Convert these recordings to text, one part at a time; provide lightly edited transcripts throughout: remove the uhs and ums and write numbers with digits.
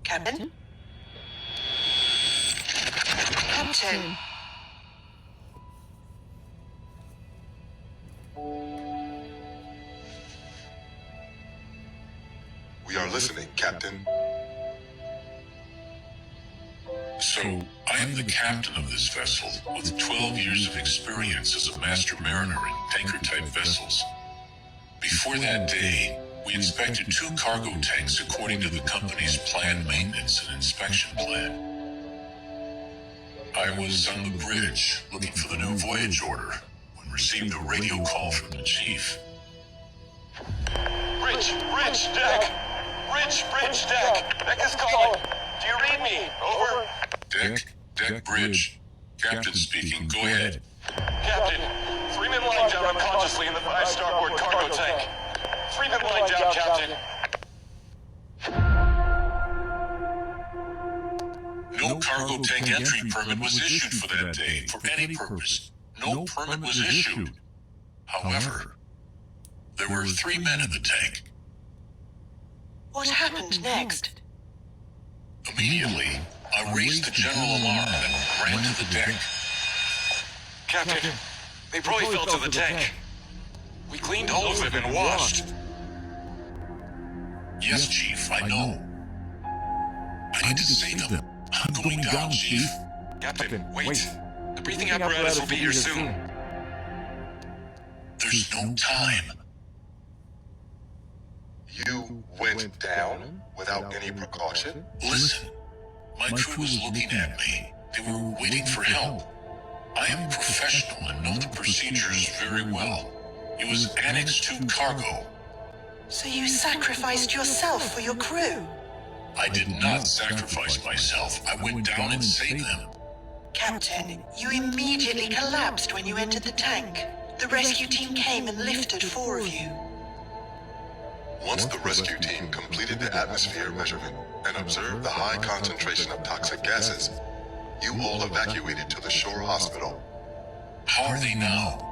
Captain? Captain. We are listening, Captain. So, I am the captain of this vessel, with 12 years of experience as a master mariner in tanker-type vessels. Before that day, we inspected 2 cargo tanks according to the company's planned maintenance and inspection plan. I was on the bridge, looking for the new voyage order, when received a radio call from the chief. Bridge, deck! Bridge, deck! Deck is calling! Do you read me? Over. Deck, bridge. Captain speaking, go ahead. Captain, 3 men lying down unconsciously in the 5 starboard cargo tank. 3 men lying down, Captain. No cargo tank entry permit was issued for that day, for any purpose. No permit was issued. However, there were 3 men in the tank. What happened next? Immediately, I raised the general alarm and ran to the deck. Captain, they probably fell to the tank. We cleaned all of them and washed. Yes, Chief, I know. I need to save them. I'm going down, Chief. Captain, wait. The breathing apparatus will be here soon. There's no time. You went down without any precaution? Listen, my crew was looking at me. They were waiting for help. I am professional and know the procedures very well. It was Annex 2 cargo. So you sacrificed yourself for your crew? I did not sacrifice myself. I went down and saved them. Captain, you immediately collapsed when you entered the tank. The rescue team came and lifted 4 of you. Once the rescue team completed the atmosphere measurement and observed the high concentration of toxic gases, you all evacuated to the shore hospital. How are they now?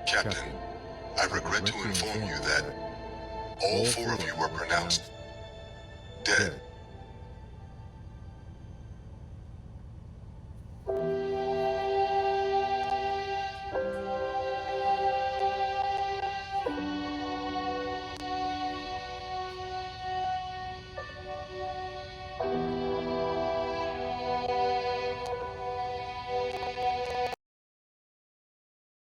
Captain, I regret to inform you that all 4 of you were pronounced dead.